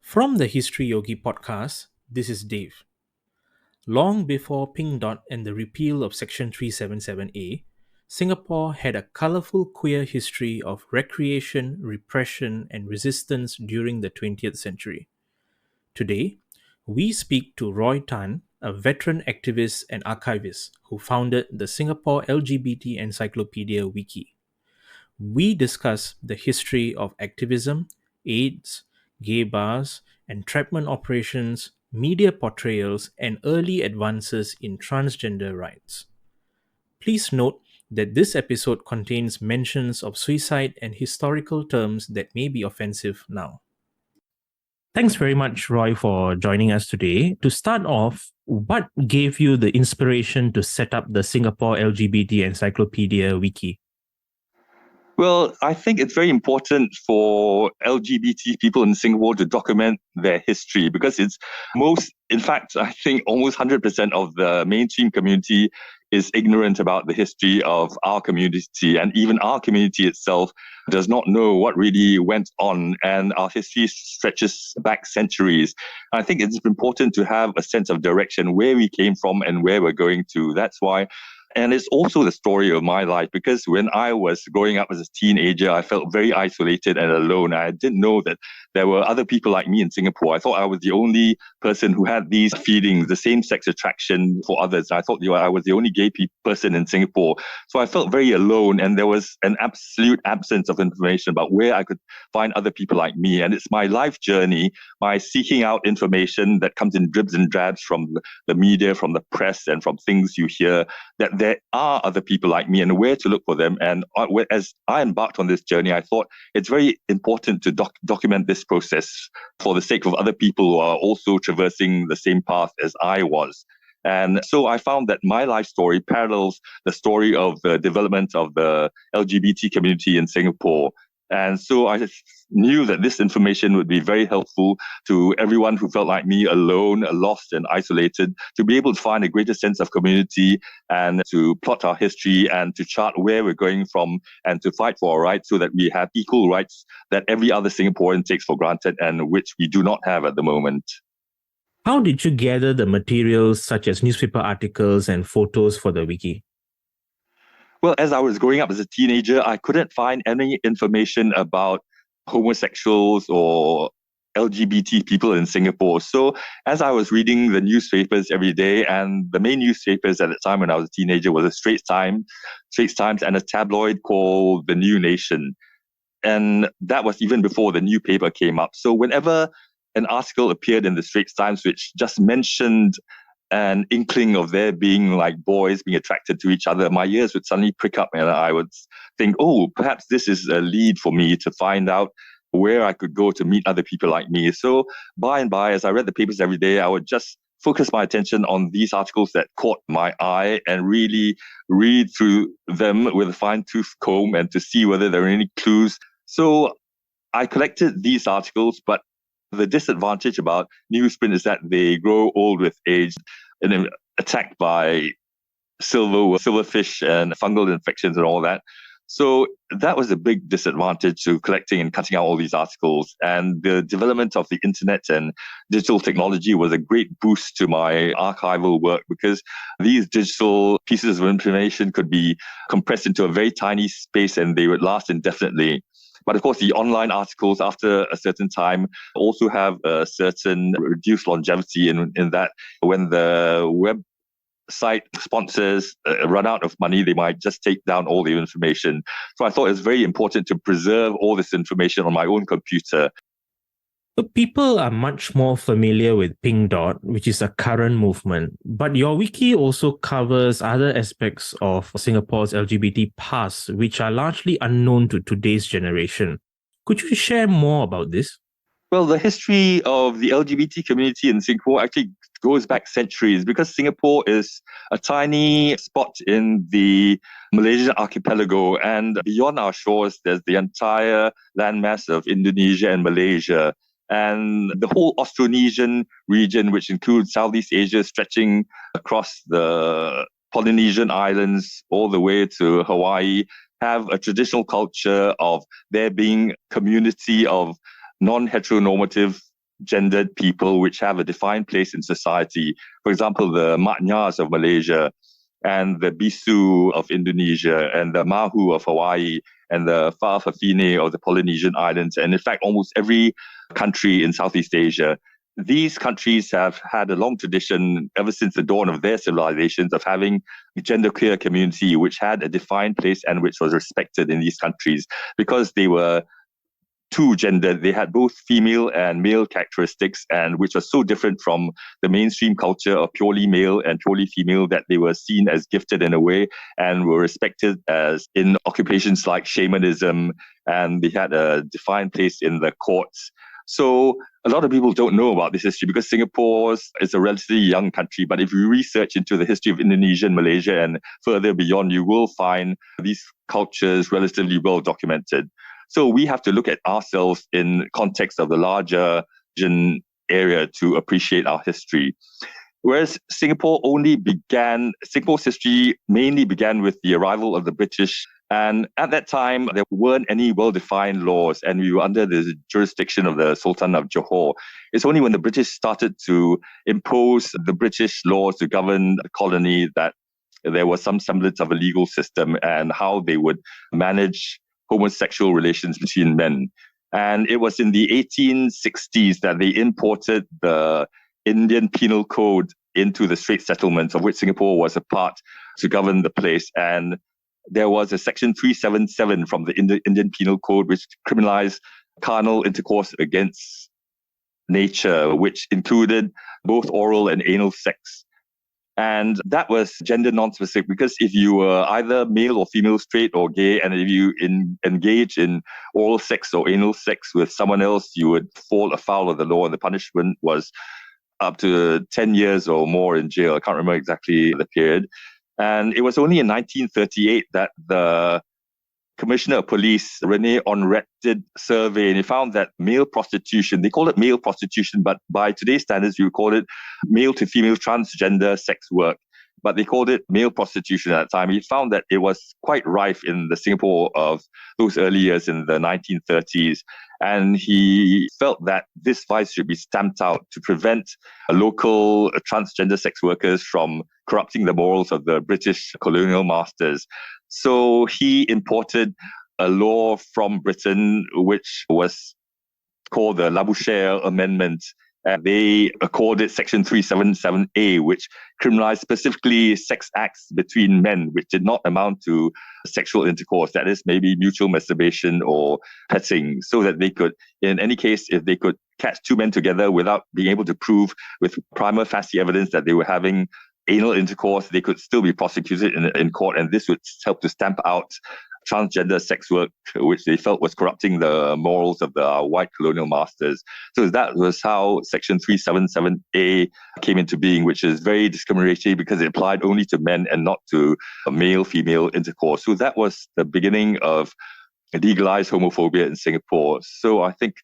From the Historyogi podcast, this is Dave. Long before Pink Dot and the repeal of Section 377A, Singapore had a colourful queer history of recreation, repression, and resistance during the 20th century. Today, we speak to Roy Tan, a veteran activist and archivist who founded the Singapore LGBT Encyclopedia Wiki. We discuss the history of activism, AIDS, gay bars, entrapment operations, media portrayals, and early advances in transgender rights. Please note that this episode contains mentions of suicide and historical terms that may be offensive now. Thanks very much, Roy, for joining us today. To start off, what gave you the inspiration to set up the Singapore LGBT Encyclopedia Wiki? Well, I think it's very important for LGBT people in Singapore to document their history because in fact, I think almost 100% of the mainstream community is ignorant about the history of our community, and even our community itself does not know what really went on, and our history stretches back centuries. I think it's important to have a sense of direction, where we came from and where we're going to. That's why. And it's also the story of my life, because when I was growing up as a teenager, I felt very isolated and alone. I didn't know that there were other people like me in Singapore. I thought I was the only person who had these feelings, the same-sex attraction for others. I thought I was the only gay person in Singapore. So I felt very alone, and there was an absolute absence of information about where I could find other people like me. And it's my life journey, my seeking out information that comes in dribs and drabs from the media, from the press, and from things you hear, that there are other people like me and where to look for them. And as I embarked on this journey, I thought it's very important to document this process for the sake of other people who are also traversing the same path as I was. And so I found that my life story parallels the story of the development of the LGBT community in Singapore. And so I knew that this information would be very helpful to everyone who felt like me, alone, lost and isolated, to be able to find a greater sense of community and to plot our history and to chart where we're going from and to fight for our rights so that we have equal rights that every other Singaporean takes for granted and which we do not have at the moment. How did you gather the materials such as newspaper articles and photos for the wiki? Well, as I was growing up as a teenager, I couldn't find any information about homosexuals or LGBT people in Singapore. So as I was reading the newspapers every day, and the main newspapers at the time when I was a teenager was the Straits Times, and a tabloid called The New Nation. And that was even before the new paper came up. So whenever an article appeared in the Straits Times which just mentioned an inkling of there being like boys being attracted to each other, my ears would suddenly prick up and I would think, oh, perhaps this is a lead for me to find out where I could go to meet other people like me. So by and by, as I read the papers every day, I would just focus my attention on these articles that caught my eye and really read through them with a fine-tooth comb and to see whether there are any clues. So I collected these articles, but the disadvantage about newsprint is that they grow old with age and then attacked by silverfish and fungal infections and all that. So that was a big disadvantage to collecting and cutting out all these articles. And the development of the internet and digital technology was a great boost to my archival work, because these digital pieces of information could be compressed into a very tiny space and they would last indefinitely. But of course, the online articles after a certain time also have a certain reduced longevity in that when the website sponsors run out of money, they might just take down all the information. So I thought it was very important to preserve all this information on my own computer. But people are much more familiar with Pink Dot, which is a current movement. But your wiki also covers other aspects of Singapore's LGBT past, which are largely unknown to today's generation. Could you share more about this? Well, the history of the LGBT community in Singapore actually goes back centuries, because Singapore is a tiny spot in the Malaysian archipelago, and beyond our shores, there's the entire landmass of Indonesia and Malaysia. And the whole Austronesian region, which includes Southeast Asia, stretching across the Polynesian islands all the way to Hawaii, have a traditional culture of there being community of non-heteronormative gendered people which have a defined place in society. For example, the Matnyas of Malaysia and the Bisu of Indonesia and the Mahu of Hawaii and the Fa'afafine of the Polynesian islands, and in fact, almost every country in Southeast Asia. These countries have had a long tradition ever since the dawn of their civilizations of having a genderqueer community which had a defined place and which was respected in these countries because they were two-gendered. They had both female and male characteristics, and which was so different from the mainstream culture of purely male and purely female that they were seen as gifted in a way and were respected as in occupations like shamanism, and they had a defined place in the courts. So a lot of people don't know about this history because Singapore is a relatively young country. But if you research into the history of Indonesia and Malaysia and further beyond, you will find these cultures relatively well documented. So we have to look at ourselves in context of the larger Asian area to appreciate our history. Whereas Singapore's history mainly began with the arrival of the British. And at that time, there weren't any well-defined laws, and we were under the jurisdiction of the Sultan of Johor. It's only when the British started to impose the British laws to govern the colony that there was some semblance of a legal system and how they would manage homosexual relations between men. And it was in the 1860s that they imported the Indian Penal Code into the Straits Settlements, of which Singapore was a part, to govern the place. And there was a section 377 from the Indian Penal Code, which criminalized carnal intercourse against nature, which included both oral and anal sex. And that was gender non-specific because if you were either male or female, straight or gay, and if you engage in oral sex or anal sex with someone else, you would fall afoul of the law, and the punishment was up to 10 years or more in jail. I can't remember exactly the period. And it was only in 1938 that the Commissioner of Police, Rene Onret, did a survey, and he found that male prostitution, they call it male prostitution, but by today's standards, you would call it male to female transgender sex work. But they called it male prostitution at that time. He found that it was quite rife in the Singapore of those early years in the 1930s. And he felt that this vice should be stamped out to prevent local transgender sex workers from corrupting the morals of the British colonial masters. So he imported a law from Britain, which was called the Labouchere Amendment. And they called it Section 377A, which criminalized specifically sex acts between men, which did not amount to sexual intercourse. That is maybe mutual masturbation or petting, so that they could, in any case, if they could catch two men together without being able to prove with prima facie evidence that they were having anal intercourse, they could still be prosecuted in court. And this would help to stamp out transgender sex work, which they felt was corrupting the morals of the white colonial masters. So that was how Section 377A came into being, which is very discriminatory because it applied only to men and not to male-female intercourse. So that was the beginning of legalized homophobia in Singapore. So I think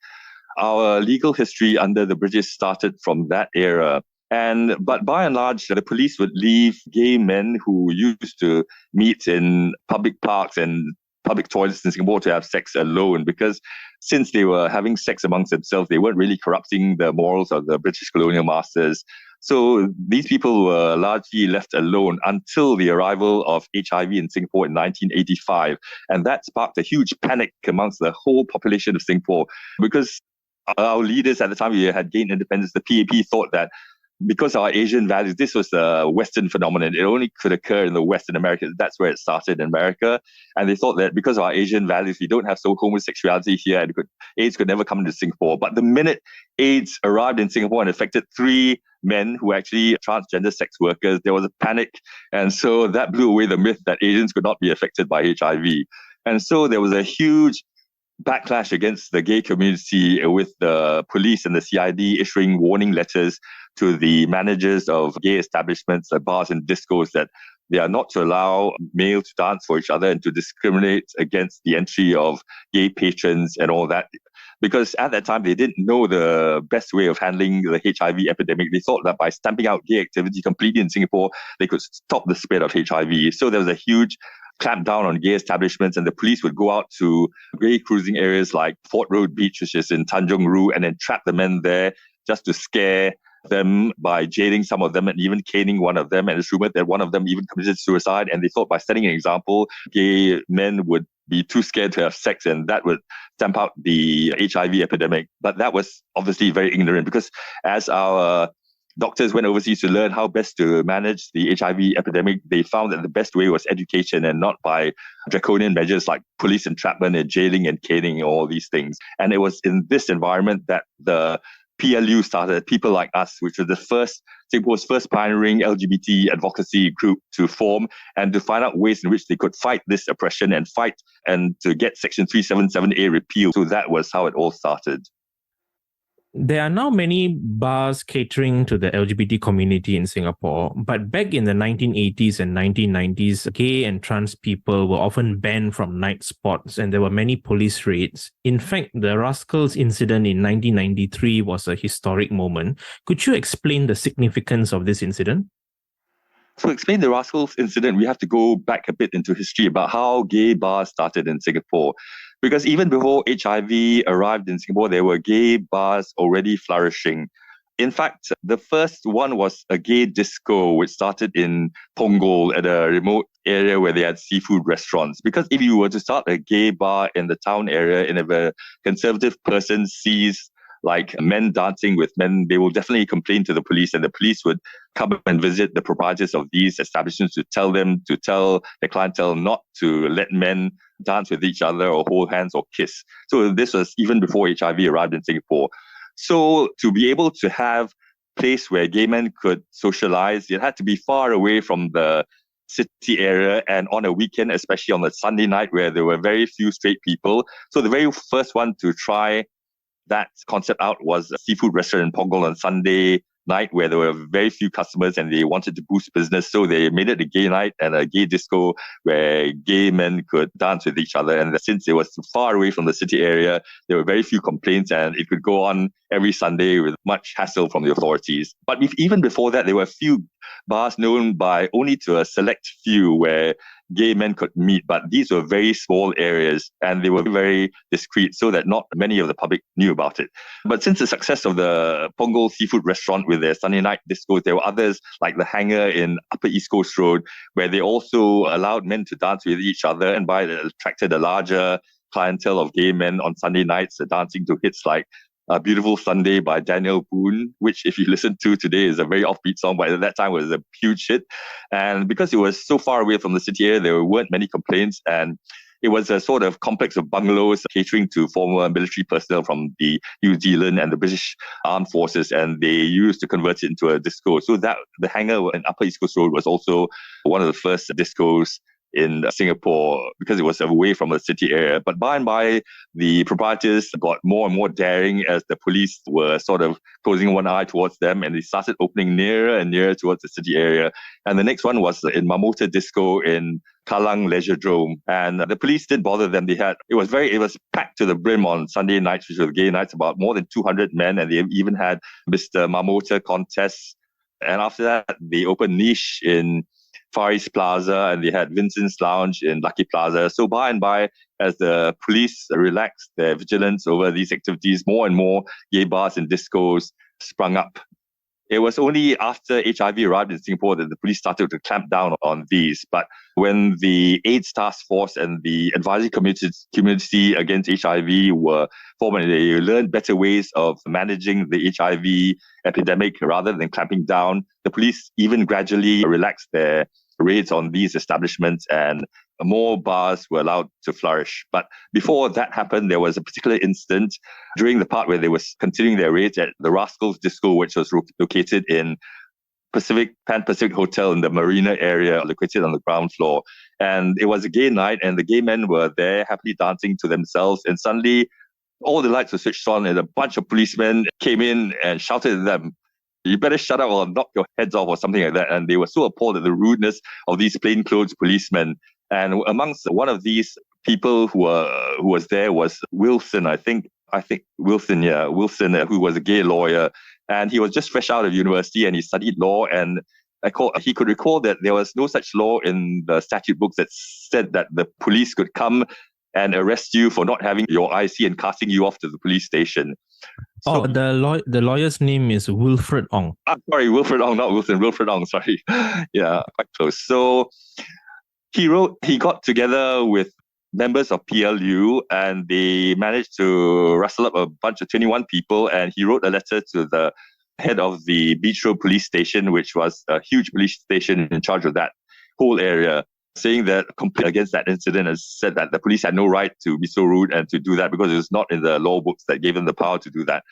our legal history under the British started from that era. But by and large, the police would leave gay men who used to meet in public parks and public toilets in Singapore to have sex alone, because since they were having sex amongst themselves, they weren't really corrupting the morals of the British colonial masters. So these people were largely left alone until the arrival of HIV in Singapore in 1985. And that sparked a huge panic amongst the whole population of Singapore, because our leaders at the time we had gained independence, the PAP, thought that because our Asian values, this was a Western phenomenon. It only could occur in the Western America. That's where it started in America. And they thought that because of our Asian values, we don't have homosexuality here, and AIDS could never come into Singapore. But the minute AIDS arrived in Singapore and affected 3 men who were actually transgender sex workers, there was a panic. And so that blew away the myth that Asians could not be affected by HIV. And so there was a huge backlash against the gay community, with the police and the CID issuing warning letters to the managers of gay establishments, bars and discos, that they are not to allow males to dance for each other and to discriminate against the entry of gay patrons and all that. because at that time they didn't know the best way of handling the HIV epidemic. They thought that by stamping out gay activity completely in Singapore, they could stop the spread of HIV. So there was a huge clampdown on gay establishments, and the police would go out to gay cruising areas like Fort Road Beach, which is in Tanjong Rhu, and then trap the men there just to scare them by jailing some of them and even caning one of them. And it's rumored that one of them even committed suicide. And they thought by setting an example, gay men would be too scared to have sex, and that would stamp out the HIV epidemic. But that was obviously very ignorant, because as our doctors went overseas to learn how best to manage the HIV epidemic, they found that the best way was education and not by draconian measures like police entrapment and jailing and caning, all these things. And it was in this environment that the PLU started, People Like Us, which was Singapore's first pioneering LGBT advocacy group to form and to find out ways in which they could fight this oppression and fight and to get Section 377A repealed. So that was how it all started. There are now many bars catering to the LGBT community in Singapore, but back in the 1980s and 1990s, gay and trans people were often banned from night spots and there were many police raids. In fact, the Rascals incident in 1993 was a historic moment. Could you explain the significance of this incident? To explain the Rascals incident, we have to go back a bit into history about how gay bars started in Singapore. Because even before HIV arrived in Singapore, there were gay bars already flourishing. In fact, the first one was a gay disco, which started in Punggol at a remote area where they had seafood restaurants. Because if you were to start a gay bar in the town area, and if a conservative person sees like men dancing with men, they will definitely complain to the police, and the police would come and visit the proprietors of these establishments to tell the clientele not to let men dance with each other or hold hands or kiss. So this was even before HIV arrived in Singapore. So to be able to have a place where gay men could socialize, it had to be far away from the city area and on a weekend, especially on a Sunday night where there were very few straight people. So the very first one to try that concept out was a seafood restaurant in Punggol on Sunday night where there were very few customers and they wanted to boost business. So they made it a gay night and a gay disco where gay men could dance with each other. And since it was far away from the city area, there were very few complaints and it could go on every Sunday with much hassle from the authorities. But even before that, there were a few bars known by only to a select few where gay men could meet, but these were very small areas and they were very discreet so that not many of the public knew about it. But since the success of the Punggol seafood restaurant with their Sunday night discos, there were others like the Hangar in Upper East Coast Road, where they also allowed men to dance with each other, and by it attracted a larger clientele of gay men on Sunday nights, dancing to hits like A Beautiful Sunday by Daniel Boone, which if you listen to today is a very offbeat song, but at that time was a huge hit. And because it was so far away from the city area, there weren't many complaints, and it was a sort of complex of bungalows catering to former military personnel from the New Zealand and the British Armed Forces, and they used to convert it into a disco. So that the Hangar in Upper East Coast Road was also one of the first discos in Singapore because it was away from the city area. But by and by, the proprietors got more and more daring as the police were sort of closing one eye towards them, and they started opening nearer and nearer towards the city area. And the next one was in Mamota Disco in Kallang Leisure Dome. And the police didn't bother them. It was packed to the brim on Sunday nights, which were gay nights, about more than 200 men, and they even had Mr. Mamota contests. And after that, they opened Niche in Far East Plaza, and they had Vincent's Lounge in Lucky Plaza. So by and by, as the police relaxed their vigilance over these activities, more and more gay bars and discos sprung up. It was only after HIV arrived in Singapore that the police started to clamp down on these. But when the AIDS Task Force and the Advisory Community Against HIV were formed, and they learned better ways of managing the HIV epidemic rather than clamping down, the police even gradually relaxed their raids on these establishments and more bars were allowed to flourish. But before that happened, there was a particular incident during the part where they were continuing their raids at the Rascals Disco, which was located in Pan Pacific Hotel in the Marina area, located on the ground floor. And it was a gay night, and the gay men were there happily dancing to themselves. And suddenly, all the lights were switched on, and a bunch of policemen came in and shouted at them, "You better shut up or I'll knock your heads off," or something like that. And they were so appalled at the rudeness of these plainclothes policemen. And amongst one of these people who was there was Wilson, I think. I think Wilson, who was a gay lawyer. And he was just fresh out of university and he studied law. And he could recall that there was no such law in the statute books that said that the police could come and arrest you for not having your IC and casting you off to the police station. So, the lawyer's name is Wilfred Ong. Sorry, Wilfred Ong, not Wilson. Wilfred Ong, sorry. Yeah, quite close. So he got together with members of PLU and they managed to rustle up a bunch of 21 people, and he wrote a letter to the head of the Beach Road Police Station, which was a huge police station in charge of that whole area, saying that complaint against that incident and said that the police had no right to be so rude and to do that because it was not in the law books that gave them the power to do that.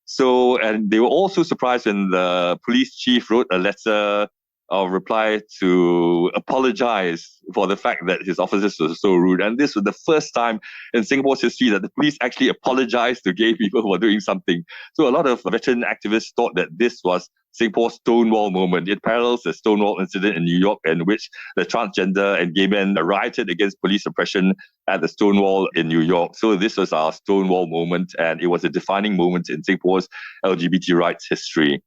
So, and they were also surprised when the police chief wrote a letter of reply to apologize for the fact that his officers were so rude. And this was the first time in Singapore's history that the police actually apologized to gay people who were doing something. So a lot of veteran activists thought that this was Singapore's Stonewall moment. It parallels the Stonewall incident in New York, in which the transgender and gay men rioted against police oppression at the Stonewall in New York. So this was our Stonewall moment, and it was a defining moment in Singapore's LGBT rights history.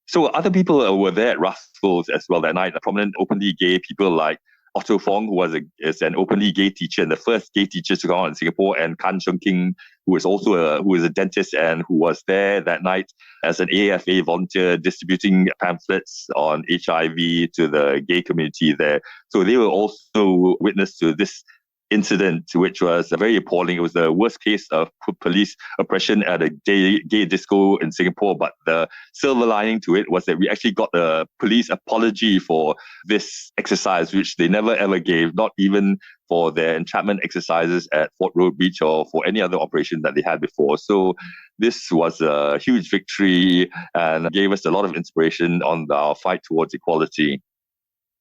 So other people were there at Russell's as well that night. Prominent openly gay people like Otto Fong, who is an openly gay teacher and the first gay teacher to come out in Singapore, and Kan Chung King, who is a dentist and who was there that night as an AFA volunteer distributing pamphlets on HIV to the gay community there. So they were also witness to this incident, which was very appalling. It was the worst case of police oppression at a gay disco in Singapore. But the silver lining to it was that we actually got a police apology for this exercise, which they never ever gave, not even for their entrapment exercises at Fort Road Beach or for any other operation that they had before. So this was a huge victory and gave us a lot of inspiration on our fight towards equality.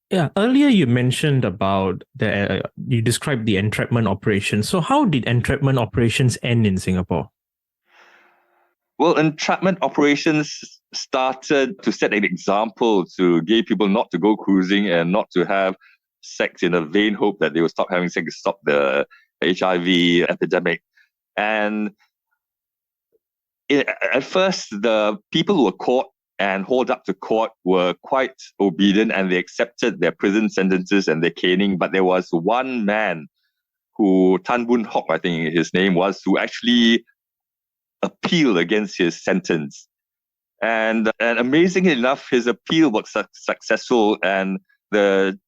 Yeah, earlier you mentioned about you described the entrapment operation. So how did entrapment operations end in Singapore? Well, entrapment operations started to set an example to gay people not to go cruising and not to have sex in a vain hope that they will stop having sex to stop the HIV epidemic. And at first, the people who were caught and hauled up to court were quite obedient and they accepted their prison sentences and their caning. But there was one man who, Tan Boon Hock, I think his name was, who actually appealed against his sentence. And amazingly enough, his appeal was successful, and the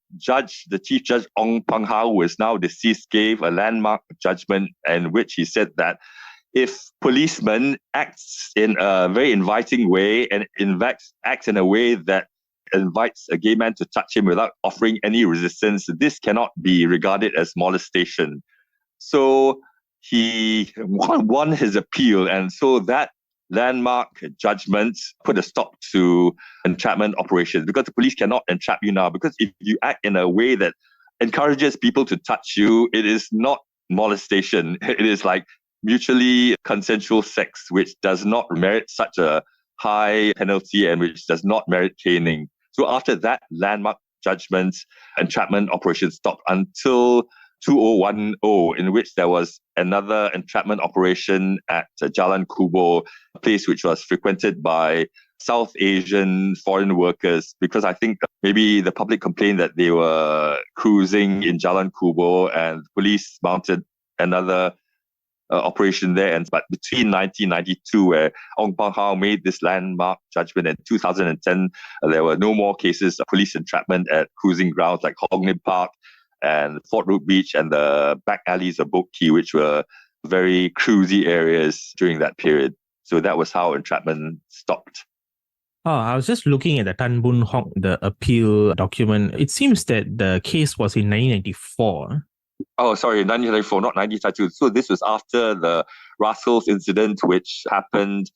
chief judge Ong Pang Hao, who is now deceased, gave a landmark judgment in which he said that if policeman acts in a very inviting way and acts in a way that invites a gay man to touch him without offering any resistance, this cannot be regarded as molestation. So he won his appeal, and so that landmark judgment put a stop to entrapment operations, because the police cannot entrap you now, because if you act in a way that encourages people to touch you, it is not molestation. It is like mutually consensual sex, which does not merit such a high penalty and which does not merit caning. So after that landmark judgment, entrapment operations stopped until 2010, in which there was another entrapment operation at Jalan Kubur, a place which was frequented by South Asian foreign workers, because I think maybe the public complained that they were cruising in Jalan Kubur and police mounted another operation there. But between 1992, where Ong Pang Hao made this landmark judgment, in 2010, there were no more cases of police entrapment at cruising grounds like Hong Lim Park and Fort Road Beach and the back alleys of Boat Quay, which were very cruisy areas during that period. So that was how entrapment stopped. Oh, I was just looking at the Tan Boon Hock, the appeal document. It seems that the case was in 1994. Oh, sorry, 1994, not 1992. So this was after the Russell's incident, which happened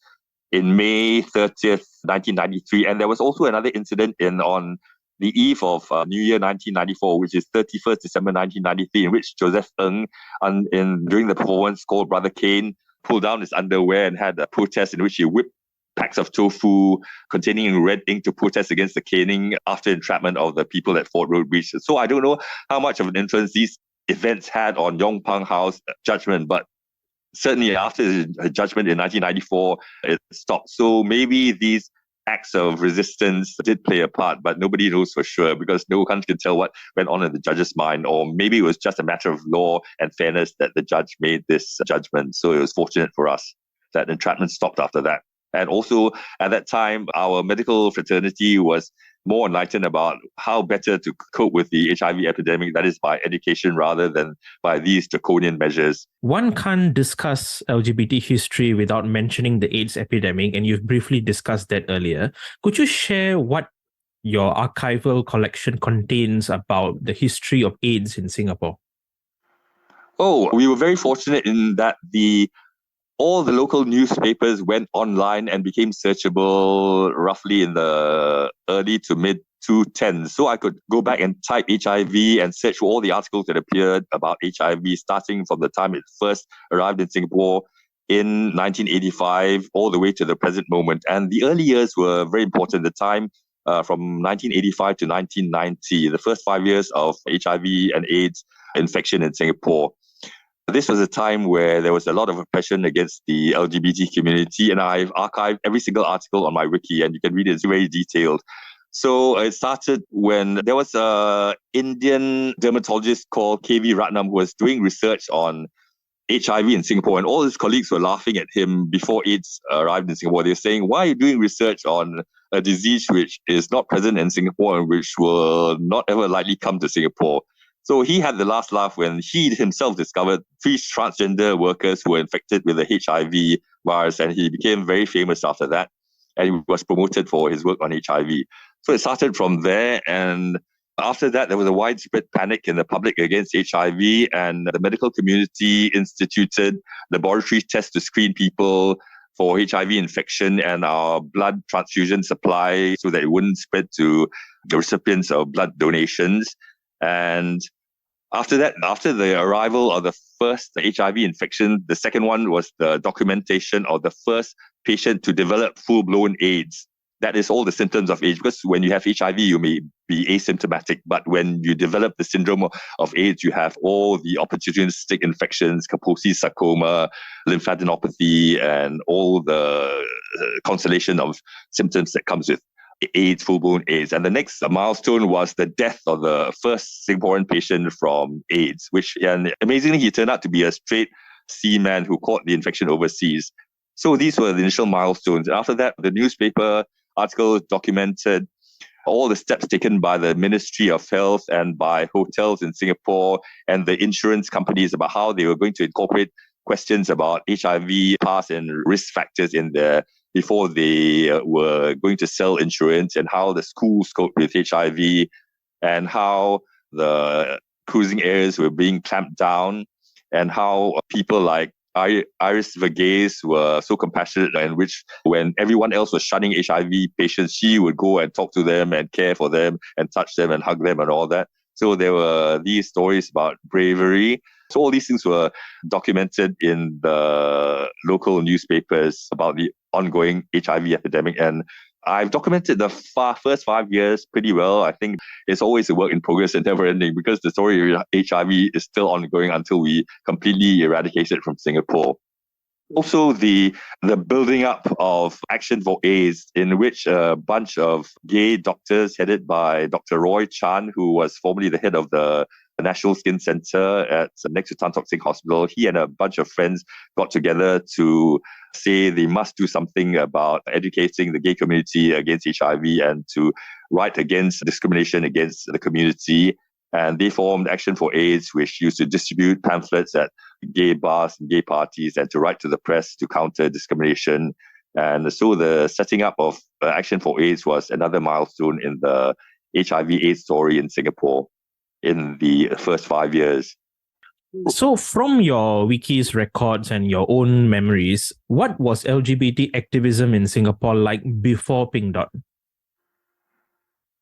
in May 30th, 1993. And there was also another incident on the eve of New Year 1994, which is 31st December 1993, in which Joseph Ng, during the performance called Brother Kane, pulled down his underwear and had a protest in which he whipped packs of tofu containing red ink to protest against the caning after entrapment of the people at Fort Road Beach. So I don't know how much of an influence these events had on Ong Pang Hao's judgment, but certainly after the judgment in 1994, it stopped. So maybe these acts of resistance did play a part, but nobody knows for sure because no one can tell what went on in the judge's mind. Or maybe it was just a matter of law and fairness that the judge made this judgment. So it was fortunate for us that entrapment stopped after that. And also at that time, our medical fraternity was more enlightened about how better to cope with the HIV epidemic, that is by education rather than by these draconian measures. One can't discuss LGBT history without mentioning the AIDS epidemic, and you've briefly discussed that earlier. Could you share what your archival collection contains about the history of AIDS in Singapore? Oh, we were very fortunate in that all the local newspapers went online and became searchable roughly in the early to mid 2010s. So I could go back and type HIV and search for all the articles that appeared about HIV, starting from the time it first arrived in Singapore in 1985 all the way to the present moment. And the early years were very important. The time from 1985 to 1990, the first 5 years of HIV and AIDS infection in Singapore. This was a time where there was a lot of oppression against the LGBT community, and I've archived every single article on my wiki, and you can read it. It's very detailed. So it started when there was an Indian dermatologist called K.V. Ratnam who was doing research on HIV in Singapore, and all his colleagues were laughing at him before AIDS arrived in Singapore. They're saying, why are you doing research on a disease which is not present in Singapore and which will not ever likely come to Singapore? So he had the last laugh when he himself discovered 3 transgender workers who were infected with the HIV virus, and he became very famous after that. And he was promoted for his work on HIV. So it started from there, and after that, there was a widespread panic in the public against HIV, and the medical community instituted laboratory tests to screen people for HIV infection and our blood transfusion supply so that it wouldn't spread to the recipients of blood donations. And after that, after the arrival of the first HIV infection, the second one was the documentation of the first patient to develop full-blown AIDS. That is all the symptoms of AIDS, because when you have HIV, you may be asymptomatic, but when you develop the syndrome of AIDS, you have all the opportunistic infections, Kaposi's sarcoma, lymphadenopathy, and all the constellation of symptoms that comes with AIDS, full-blown AIDS. And the next milestone was the death of the first Singaporean patient from AIDS, which, and amazingly, he turned out to be a straight seaman who caught the infection overseas. So these were the initial milestones. After that, the newspaper articles documented all the steps taken by the Ministry of Health and by hotels in Singapore and the insurance companies about how they were going to incorporate questions about HIV past and risk factors in there before they were going to sell insurance, and how the schools coped with HIV, and how the cruising areas were being clamped down, and how people like Iris Verghese were so compassionate, and which when everyone else was shunning HIV patients, she would go and talk to them and care for them and touch them and hug them and all that. So there were these stories about bravery. So all these things were documented in the local newspapers about the ongoing HIV epidemic. And I've documented the first 5 years pretty well. I think it's always a work in progress and never ending, because the story of HIV is still ongoing until we completely eradicate it from Singapore. Also, the building up of Action for AIDS, in which a bunch of gay doctors headed by Dr. Roy Chan, who was formerly the head of the National Skin Center next to Tan Tock Seng Hospital, he and a bunch of friends got together to say they must do something about educating the gay community against HIV and to write against discrimination against the community. And they formed Action for AIDS, which used to distribute pamphlets at gay bars and gay parties and to write to the press to counter discrimination. And so the setting up of Action for AIDS was another milestone in the HIV/AIDS story in Singapore in the first 5 years. So, from your wiki's records and your own memories, what was LGBT activism in Singapore like before Pink Dot?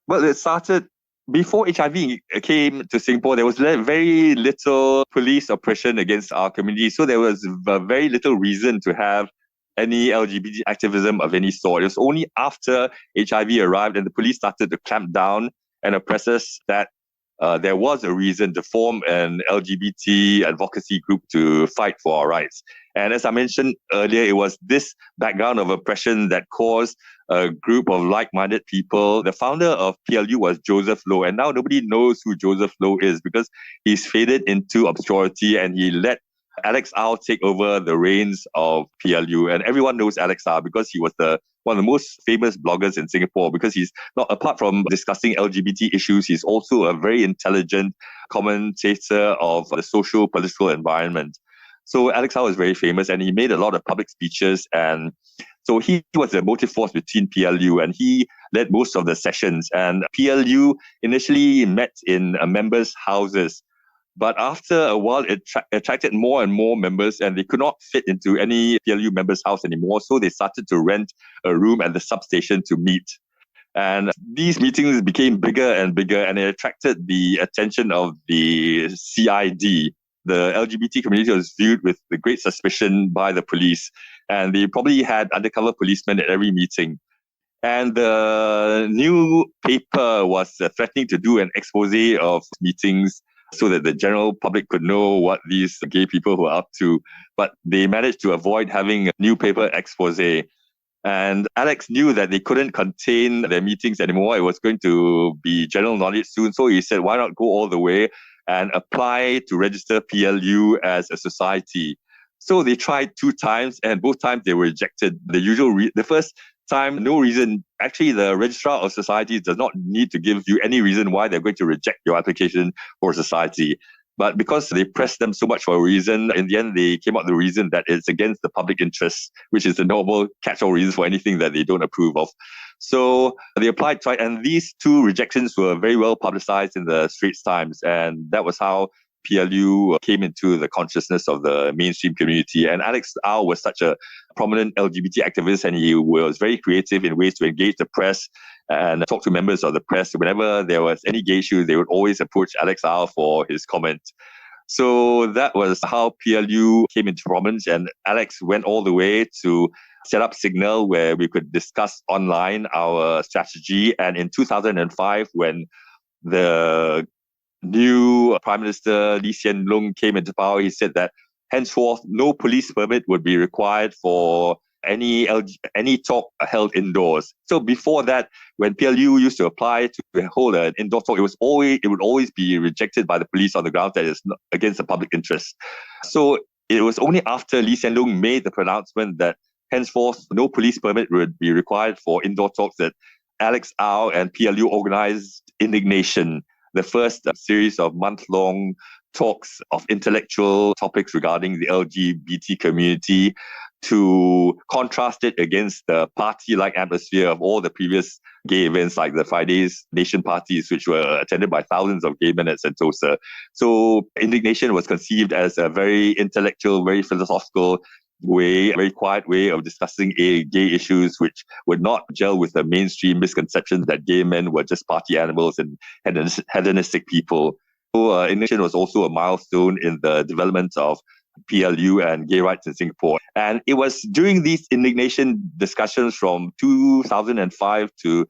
Well, it started before HIV came to Singapore. There was very little police oppression against our community. So there was very little reason to have any LGBT activism of any sort. It was only after HIV arrived and the police started to clamp down and oppress us that there was a reason to form an LGBT advocacy group to fight for our rights. And as I mentioned earlier, it was this background of oppression that caused a group of like-minded people. The founder of PLU was Joseph Low, and now nobody knows who Joseph Low is because he's faded into obscurity and he let Alex Au take over the reins of PLU. And everyone knows Alex Au because he was one of the most famous bloggers in Singapore, because he's not, apart from discussing LGBT issues, he's also a very intelligent commentator of the social political environment. So Alex Au is very famous and he made a lot of public speeches, and so he was the motive force between PLU, and he led most of the sessions. And PLU initially met in members' houses, but after a while, it attracted more and more members, and they could not fit into any PLU members' house anymore. So they started to rent a room at the substation to meet. And these meetings became bigger and bigger, and it attracted the attention of the CID. The LGBT community was viewed with the great suspicion by the police, and they probably had undercover policemen at every meeting. And the new paper was threatening to do an expose of meetings so that the general public could know what these gay people were up to. But they managed to avoid having a new paper expose. And Alex knew that they couldn't contain their meetings anymore. It was going to be general knowledge soon. So he said, why not go all the way and apply to register PLU as a society? So they tried 2 times, and both times they were rejected. The first time, no reason. Actually, the registrar of societies does not need to give you any reason why they're going to reject your application for a society. But because they pressed them so much for a reason, in the end, they came up with the reason that it's against the public interest, which is the normal catch-all reason for anything that they don't approve of. So they applied twice, and these 2 rejections were very well publicized in the Straits Times. And that was how PLU came into the consciousness of the mainstream community. And Alex Au was such a prominent LGBT activist, and he was very creative in ways to engage the press and talk to members of the press. Whenever there was any gay issue, they would always approach Alex Au for his comment. So that was how PLU came into prominence, and Alex went all the way to set up Signal, where we could discuss online our strategy. And in 2005, when the new Prime Minister Lee Hsien Loong came into power, he said that henceforth no police permit would be required for any talk held indoors. So before that, when PLU used to apply to hold an indoor talk, it would always be rejected by the police on the grounds that it's against the public interest. So it was only after Lee Hsien Loong made the pronouncement that henceforth no police permit would be required for indoor talks that Alex Au and PLU organized Indignation, the first series of month-long talks of intellectual topics regarding the LGBT community, to contrast it against the party-like atmosphere of all the previous gay events like the Fridays Nation parties, which were attended by thousands of gay men at Sentosa. So Indignation was conceived as a very intellectual, very philosophical way, a very quiet way of discussing gay issues, which would not gel with the mainstream misconceptions that gay men were just party animals and hedonistic people. So Indignation was also a milestone in the development of PLU and gay rights in Singapore. And it was during these Indignation discussions from 2005 to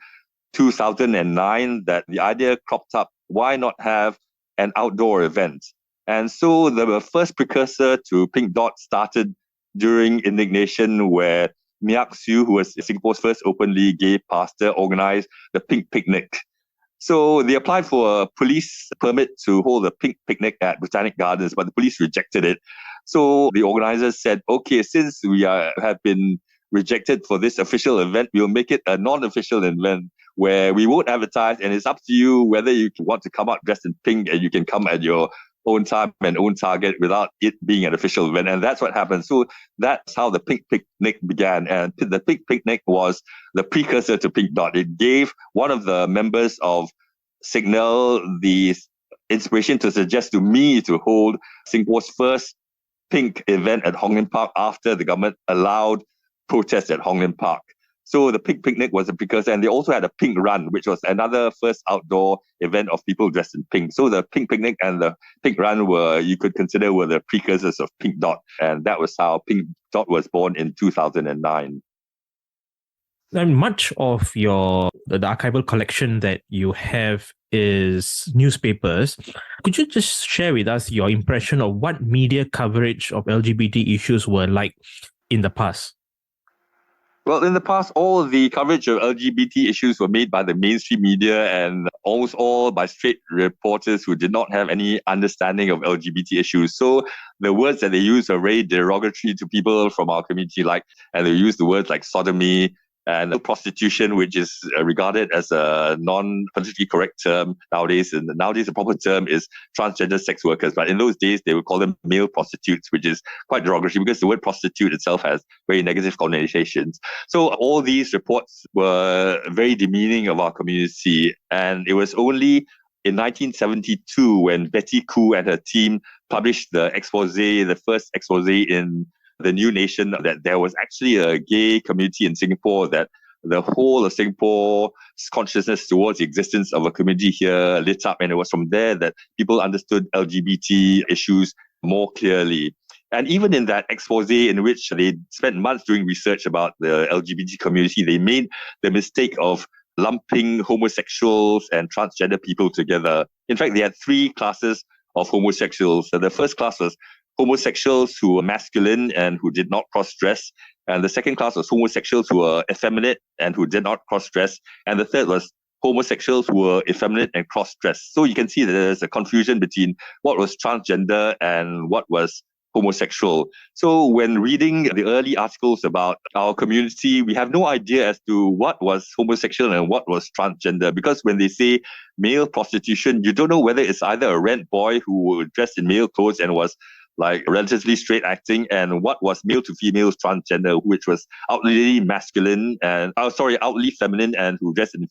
2009 that the idea cropped up, why not have an outdoor event? And so the first precursor to Pink Dot started during Indignation, where Miak Siu, who was Singapore's first openly gay pastor, organized the Pink Picnic. So they applied for a police permit to hold a pink picnic at Botanic Gardens, but the police rejected it. So the organizers said, okay, since we have been rejected for this official event, we'll make it a non-official event where we won't advertise, and it's up to you whether you want to come out dressed in pink, and you can come at your own time and own target without it being an official event. And that's what happened. So that's how the Pink Picnic began. And the Pink Picnic was the precursor to Pink Dot. It gave one of the members of Signal the inspiration to suggest to me to hold Singapore's first pink event at Hong Lim Park after the government allowed protests at Hong Lim Park. So the Pink Picnic was a precursor, and they also had a Pink Run, which was another first outdoor event of people dressed in pink. So the Pink Picnic and the Pink Run you could consider were the precursors of Pink Dot. And that was how Pink Dot was born in 2009. And much of the archival collection that you have is newspapers. Could you just share with us your impression of what media coverage of LGBT issues were like in the past? Well, in the past, all the coverage of LGBT issues were made by the mainstream media and almost all by straight reporters who did not have any understanding of LGBT issues. So the words that they used are very derogatory to people from our community, and they use the words like sodomy and prostitution, which is regarded as a non-politically correct term nowadays. And nowadays, the proper term is transgender sex workers. But in those days, they would call them male prostitutes, which is quite derogatory because the word prostitute itself has very negative connotations. So all these reports were very demeaning of our community. And it was only in 1972 when Betty Koo and her team published the first expose in the New Nation, that there was actually a gay community in Singapore, that the whole of Singapore's consciousness towards the existence of a community here lit up. And it was from there that people understood LGBT issues more clearly. And even in that expose in which they spent months doing research about the LGBT community, they made the mistake of lumping homosexuals and transgender people together. In fact, they had three classes of homosexuals. So the first class was homosexuals who were masculine and who did not cross-dress. And the second class was homosexuals who were effeminate and who did not cross-dress. And the third was homosexuals who were effeminate and cross-dressed. So you can see that there's a confusion between what was transgender and what was homosexual. So when reading the early articles about our community, we have no idea as to what was homosexual and what was transgender, because when they say male prostitution, you don't know whether it's either a rent boy who dressed in male clothes and was relatively straight acting, and what was male to female transgender, which was outwardly masculine and outwardly feminine and who dressed in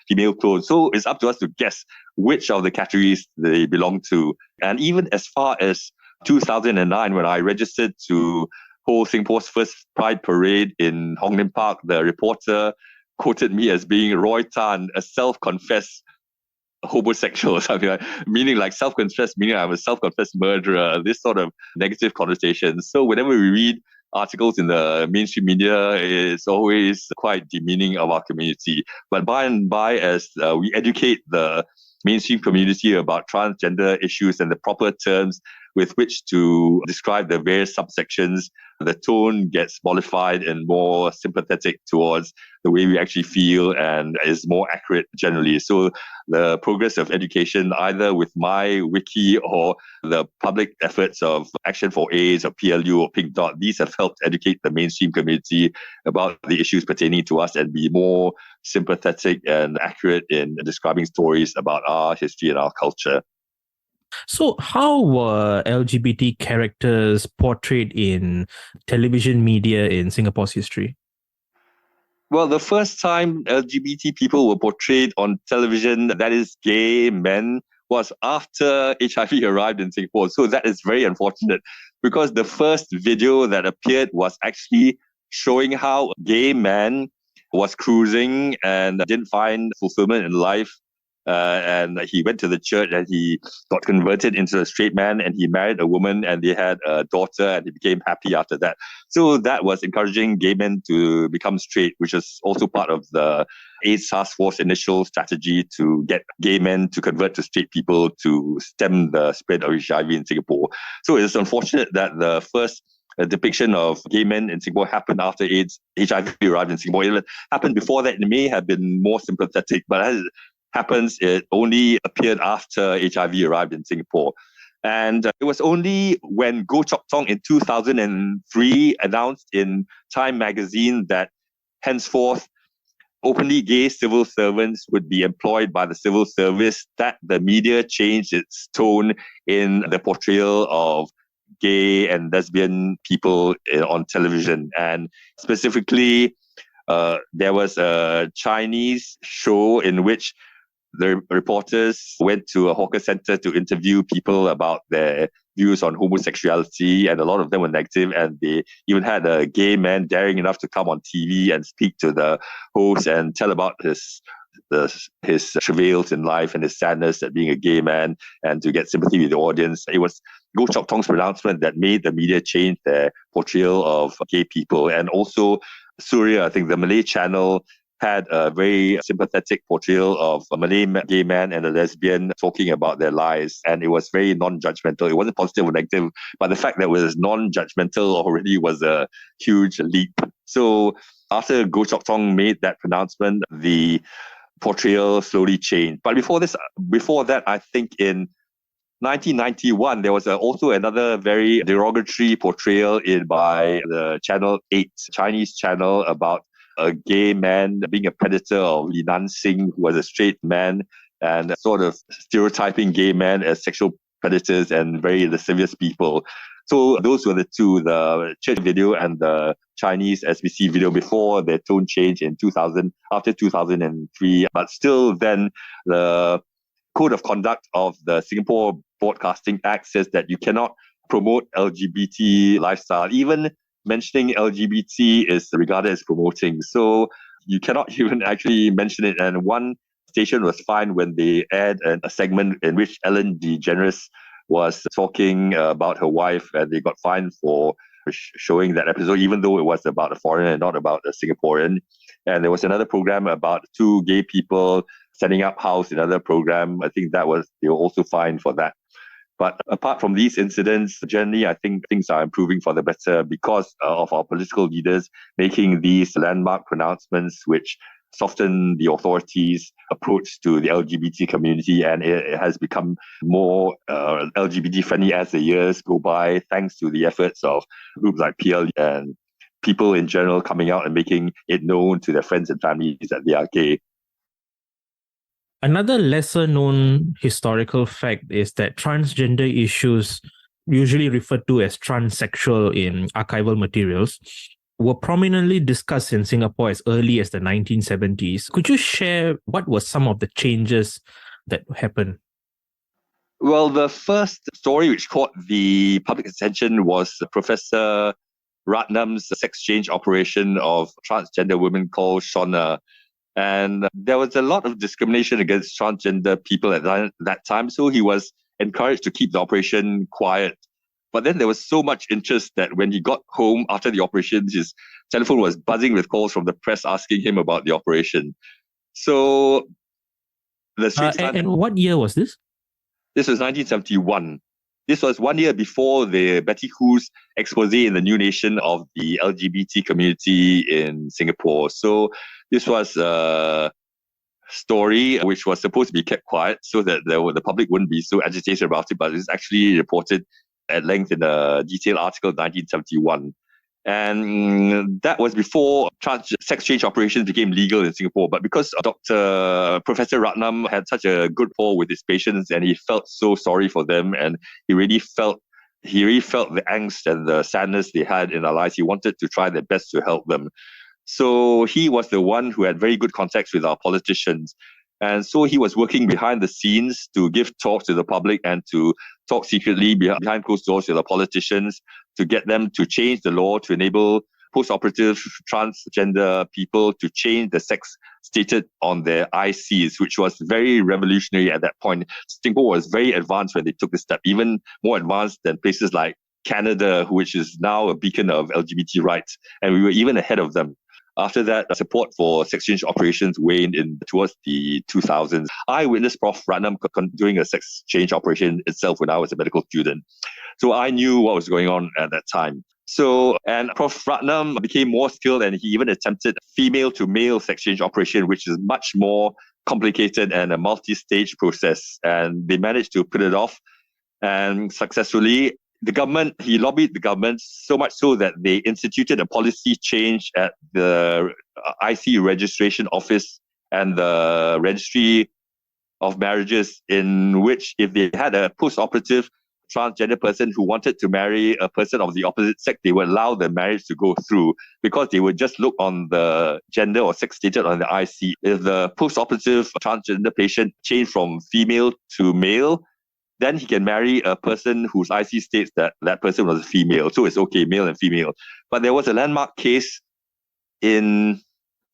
female clothes. So it's up to us to guess which of the categories they belong to. And even as far as 2009, when I registered to hold Singapore's first Pride Parade in Hong Lim Park, the reporter quoted me as being Roy Tan, a self-confessed homosexual or something meaning self-confessed, meaning I'm a self-confessed murderer, this sort of negative connotation. So whenever we read articles in the mainstream media, it's always quite demeaning of our community. But by and by, as we educate the mainstream community about transgender issues and the proper terms with which to describe the various subsections, the tone gets modified and more sympathetic towards the way we actually feel and is more accurate generally. So the progress of education, either with my wiki or the public efforts of Action for AIDS or PLU or Pink Dot, these have helped educate the mainstream community about the issues pertaining to us and be more sympathetic and accurate in describing stories about our history and our culture. So, how were LGBT characters portrayed in television media in Singapore's history? Well, the first time LGBT people were portrayed on television, that is gay men, was after HIV arrived in Singapore. So that is very unfortunate, because the first video that appeared was actually showing how a gay man was cruising and didn't find fulfillment in life. And he went to the church and he got converted into a straight man, and he married a woman and they had a daughter, and he became happy after that. So that was encouraging gay men to become straight, which is also part of the AIDS Task Force initial strategy to get gay men to convert to straight people to stem the spread of HIV in Singapore. So it's unfortunate that the first depiction of gay men in Singapore happened after HIV arrived in Singapore. If it happened before that, it may have been more sympathetic, but as happens, it only appeared after HIV arrived in Singapore. And it was only when Goh Chok Tong in 2003 announced in Time magazine that henceforth openly gay civil servants would be employed by the civil service that the media changed its tone in the portrayal of gay and lesbian people on television. And specifically, there was a Chinese show in which the reporters went to a hawker center to interview people about their views on homosexuality, and a lot of them were negative, and they even had a gay man daring enough to come on TV and speak to the host and tell about his travails in life and his sadness at being a gay man, and to get sympathy with the audience. It was Goh Chok Tong's pronouncement that made the media change their portrayal of gay people. And also Surya, I think the Malay channel, had a very sympathetic portrayal of a Malay gay man and a lesbian talking about their lives. And it was very non-judgmental. It wasn't positive or negative, but the fact that it was non-judgmental already was a huge leap. So after Goh Chok Tong made that pronouncement, the portrayal slowly changed. But before that, I think in 1991, there was also another very derogatory portrayal by the Channel 8 Chinese channel about a gay man being a predator of Li Nansing, who was a straight man, and sort of stereotyping gay men as sexual predators and very lascivious people. So those were the two, the church video and the Chinese SBC video, before their tone change in 2000, after 2003. But still then, the Code of Conduct of the Singapore Broadcasting Act says that you cannot promote LGBT lifestyle. Even mentioning LGBT is regarded as promoting. So you cannot even actually mention it. And one station was fined when they aired a segment in which Ellen DeGeneres was talking about her wife, and they got fined for showing that episode, even though it was about a foreigner and not about a Singaporean. And there was another program about two gay people setting up house, another program. I think they were also fined for that. But apart from these incidents, generally, I think things are improving for the better because of our political leaders making these landmark pronouncements, which soften the authorities' approach to the LGBT community. And it has become more LGBT friendly as the years go by, thanks to the efforts of groups like PL and people in general coming out and making it known to their friends and families that they are gay. Another lesser known historical fact is that transgender issues, usually referred to as transsexual in archival materials, were prominently discussed in Singapore as early as the 1970s. Could you share what were some of the changes that happened? Well, the first story which caught the public attention was Professor Ratnam's sex change operation of a transgender woman called Shona. And there was a lot of discrimination against transgender people at that time. So he was encouraged to keep the operation quiet. But then there was so much interest that when he got home after the operation, his telephone was buzzing with calls from the press asking him about the operation. So and what year was this? This was 1971. This was 1 year before the Betty Khoo's expose in the New Nation of the LGBT community in Singapore. So this was a story which was supposed to be kept quiet so that the public wouldn't be so agitated about it, but it's actually reported at length in a detailed article in 1971. And that was before sex change operations became legal in Singapore. But because Professor Ratnam had such a good rapport with his patients, and he felt so sorry for them, and he really felt the angst and the sadness they had in their lives. He wanted to try their best to help them. So he was the one who had very good contacts with our politicians. And so he was working behind the scenes to give talks to the public and to talk secretly behind closed doors with the politicians to get them to change the law to enable post-operative transgender people to change the sex stated on their ICs, which was very revolutionary at that point. Singapore was very advanced when they took this step, even more advanced than places like Canada, which is now a beacon of LGBT rights. And we were even ahead of them. After that, support for sex change operations waned towards the 2000s. I witnessed Prof. Ratnam doing a sex change operation itself when I was a medical student. So I knew what was going on at that time. And Prof. Ratnam became more skilled, and he even attempted female to male sex change operation, which is much more complicated and a multi-stage process. And they managed to put it off, and successfully he lobbied the government so much so that they instituted a policy change at the IC registration office and the registry of marriages, in which if they had a post-operative transgender person who wanted to marry a person of the opposite sex, they would allow the marriage to go through because they would just look on the gender or sex stated on the IC. If the post-operative transgender patient changed from female to male, then he can marry a person whose IC states that that person was a female. So it's okay, male and female. But there was a landmark case in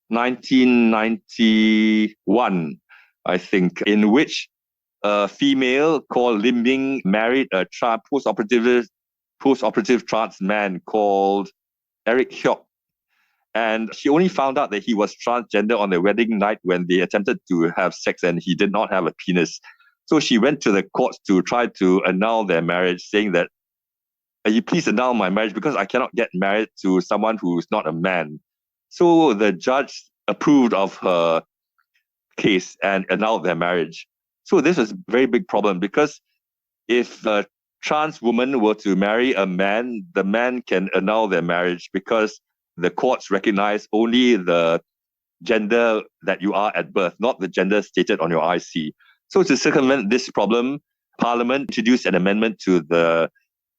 1991, I think, in which a female called Lim Ming married a post-operative trans man called Eric Hyok. And she only found out that he was transgender on their wedding night when they attempted to have sex and he did not have a penis. So she went to the courts to try to annul their marriage, saying that, you please annul my marriage because I cannot get married to someone who's not a man. So the judge approved of her case and annulled their marriage. So this was a very big problem because if a trans woman were to marry a man, the man can annul their marriage because the courts recognize only the gender that you are at birth, not the gender stated on your IC. So to circumvent this problem, Parliament introduced an amendment to the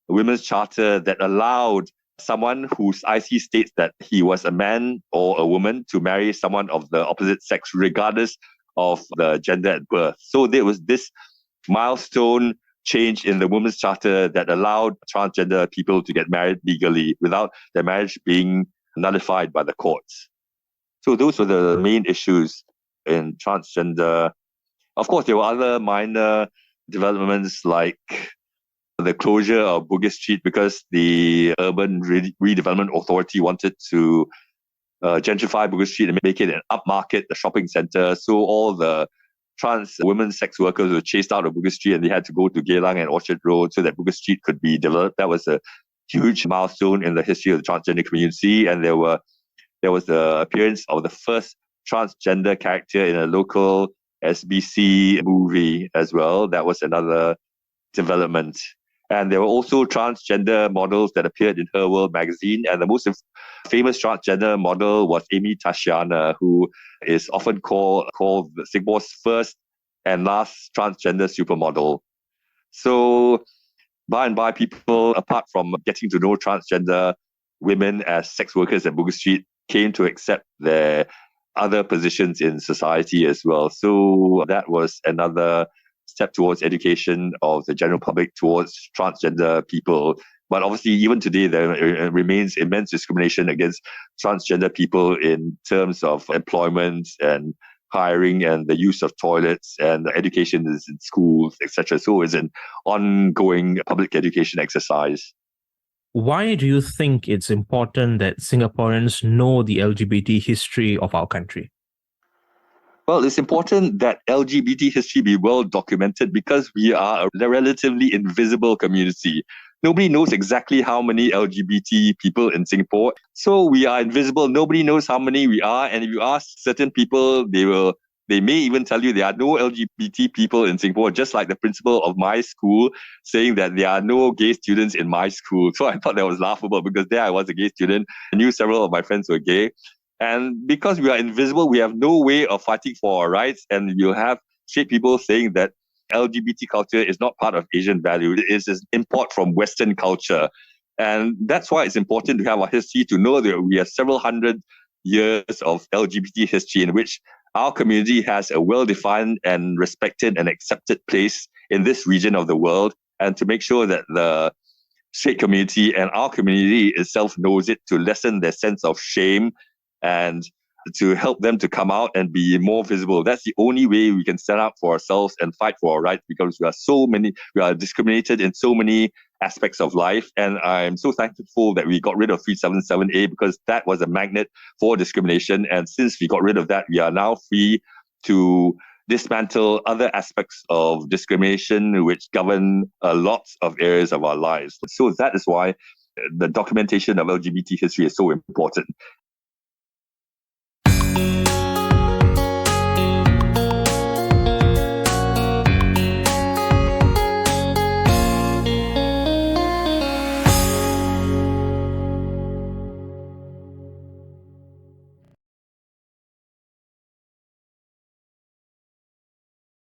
Women's Charter that allowed someone whose IC states that he was a man or a woman to marry someone of the opposite sex, regardless of the gender at birth. So there was this milestone change in the Women's Charter that allowed transgender people to get married legally without their marriage being nullified by the courts. So those were the main issues in transgender. Of course, there were other minor developments like the closure of Bugis Street because the Urban Redevelopment Authority wanted to gentrify Bugis Street and make it an upmarket, a shopping center. So all the trans women sex workers were chased out of Bugis Street and they had to go to Geylang and Orchard Road so that Bugis Street could be developed. That was a huge milestone in the history of the transgender community. And there was the appearance of the first transgender character in a local SBC movie as well. That was another development. And there were also transgender models that appeared in Her World magazine. And the most famous transgender model was Amy Tashiana, who is often called Singapore's first and last transgender supermodel. So by and by, people, apart from getting to know transgender women as sex workers at Bugis Street, came to accept their other positions in society as well. So that was another step towards education of the general public towards transgender people. But obviously, even today, there remains immense discrimination against transgender people in terms of employment and hiring and the use of toilets, and education is in schools, etc. So it's an ongoing public education exercise. Why do you think it's important that Singaporeans know the LGBT history of our country? Well, it's important that LGBT history be well documented because we are a relatively invisible community. Nobody knows exactly how many LGBT people in Singapore. So we are invisible. Nobody knows how many we are. And if you ask certain people, they may even tell you there are no LGBT people in Singapore, just like the principal of my school saying that there are no gay students in my school. So I thought that was laughable because there I was a gay student. I knew several of my friends were gay. And because we are invisible, we have no way of fighting for our rights. And you'll have straight people saying that LGBT culture is not part of Asian value. It is an import from Western culture. And that's why it's important to have our history, to know that we have several hundred years of LGBT history in which our community has a well-defined and respected and accepted place in this region of the world, and to make sure that the straight community and our community itself knows it, to lessen their sense of shame and to help them to come out and be more visible. That's the only way we can stand up for ourselves and fight for our rights, because we are discriminated in so many aspects of life. And I'm so thankful that we got rid of 377A, because that was a magnet for discrimination. And since we got rid of that, we are now free to dismantle other aspects of discrimination which govern a lot of areas of our lives. So that is why the documentation of LGBT history is so important.